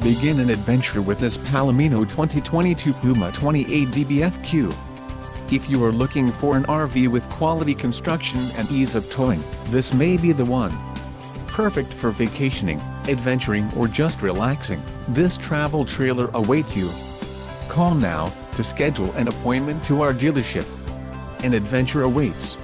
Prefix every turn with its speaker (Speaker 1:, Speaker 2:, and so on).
Speaker 1: Begin an adventure with this Palomino 2022 Puma 28DBFQ. If you are looking for an RV with quality construction and ease of towing, this may be the one. Perfect for vacationing, adventuring or just relaxing, this travel trailer awaits you. Call now to schedule an appointment to our dealership. An adventure awaits.